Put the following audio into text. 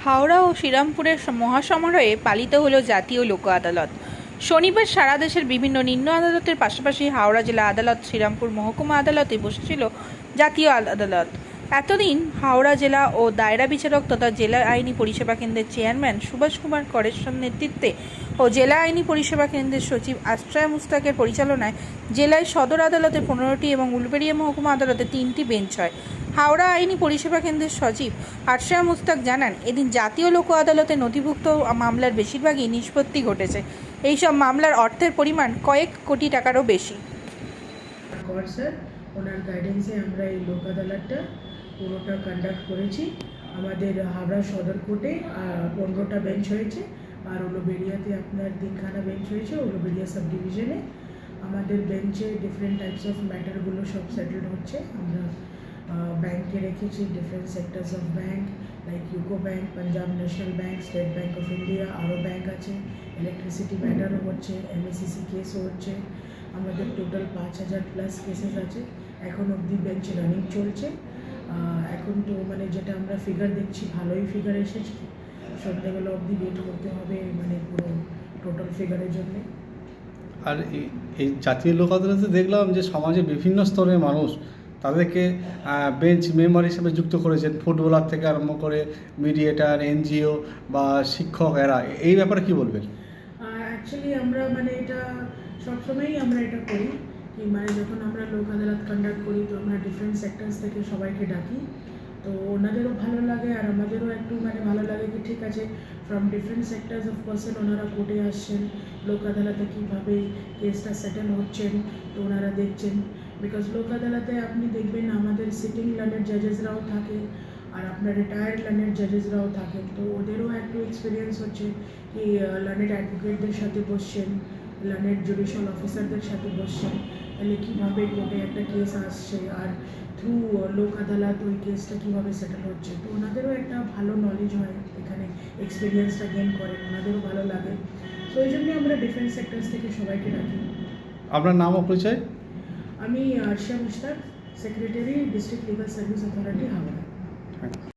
হাওড়া ও শ্রীরামপুরের মহাসমারোহে পালিত হলো জাতীয় লোক আদালত। শনিবার সারা দেশের বিভিন্ন নিম্ন আদালতের পাশাপাশি হাওড়া জেলা আদালত, শ্রীরামপুর মহকুমা আদালতে বসেছিল জাতীয় আদালত। এতদিন হাওড়া জেলা ও দায়রা বিচারক তথা জেলা আইনি পরিষেবা কেন্দ্রের চেয়ারম্যান সুভাষ কুমার করের নেতৃত্বে ও জেলা আইনি পরিষেবা কেন্দ্রের সচিব আশ্রয় মুস্তাকের পরিচালনায় জেলায় সদর আদালতে 15টি এবং উলবেড়িয়া মহকুমা আদালতে 3টি বেঞ্চ হয়। হাওড়া আইনি পরিষেবা কেন্দ্রের সচিব আশ্রয় মুস্তাক জানান, এদিন জাতীয় লোক আদালতে নথিভুক্ত মামলার বেশিরভাগই নিষ্পত্তি ঘটেছে। এইসব মামলার অর্থের পরিমাণ কয়েক কোটি টাকারও বেশি। স্যার ওনার গাইডেন্সে আমরা এই লোক আদালতটা পুরোটা কন্ডাক্ট করেছি। আমাদের হাওড়া সদর কোর্টে 15টা বেঞ্চ হয়েছে, আর উলুবেড়িয়াতে আপনার 3খানা বেঞ্চ হয়েছে। উলুবেড়িয়া সাব ডিভিশনে আমাদের বেঞ্চে ডিফারেন্ট টাইপস অফ ম্যাটারগুলো সব সেটেলড হচ্ছে। আমরা ব্যাংকে রেখেছি, different sectors of bank like UCO bank, Punjab national bank, state bank of India, আরও ব্যাংক আছে। ইলেকট্রিসিটি ম্যাটারও হচ্ছে, এমএসিসি কেসও হচ্ছে। আমাদের টোটাল 5000+ কেসেস আছে। এখন অবধি বেঞ্চ রানিং চলছে। এখন তো মানে যেটা আমরা ফিগার দেখছি, ভালোই ফিগার এসেছে। সন্ধ্যেবেলা অবধি ওয়েট করতে হবে মানে পুরো টোটাল ফিগারের জন্যে। আর এই জাতীয় লোক আদালতে দেখলাম যে সমাজে বিভিন্ন স্তরের মানুষ তাদেরকে বেঞ্চ মেম্বার হিসেবে যুক্ত করেছেন, ফুটবলার থেকে আরম্ভ করে মিডিয়েটার, এনজিও বা শিক্ষক, এরা এই ব্যাপারে কি বলবেন? অ্যাকচুয়ালি আমরা মানে এটা সবসময়ই আমরা এটা করি কি মানে যখন আমরা লোক আদালত কন্ডাক্ট করি তো আমরা ডিফারেন্ট সেক্টরস থেকে সবাইকে ডাকি। তো ওনাদেরও ভালো লাগে আর আমাদেরও একটু মানে ভালো লাগে কি ঠিক আছে, from different sectors of person ওনারা কোর্টে আসছেন, লোক আদালতে কীভাবে কেসটা সেটেল হচ্ছেন তো ওনারা দেখছেন। বিকজ লোক আদালতে আপনি দেখবেন আমাদের সিটিং লার্নের জাজেসরাও থাকে আর আপনার রিটায়ার্ড লার্নের জাজেসরাও থাকেন। তো ওদেরও একটু এক্সপিরিয়েন্স হচ্ছে কি লার্নেড অ্যাডভোকেটদের সাথে বসছেন, লার্নেড জুডিশিয়াল অফিসারদের সাথে বসছেন, তাহলে কীভাবে কোর্টে একটা কেস আসছে আর থ্রু লোক আদালত ওই কেসটা কীভাবে সেটেল হচ্ছে। তো ওনাদেরও একটা ভালো নলেজ হয়, এখানে এক্সপিরিয়েন্সটা গেইন করেন, ওনাদেরও ভালো লাগে। তো এই জন্যই আমরা ডিফারেন্ট সেক্টরস থেকে সবাইকে রাখি। আপনার নাম ও পরিচয়? আমি ARSA Mushtaq, secretary, district legal service authority, Howrah.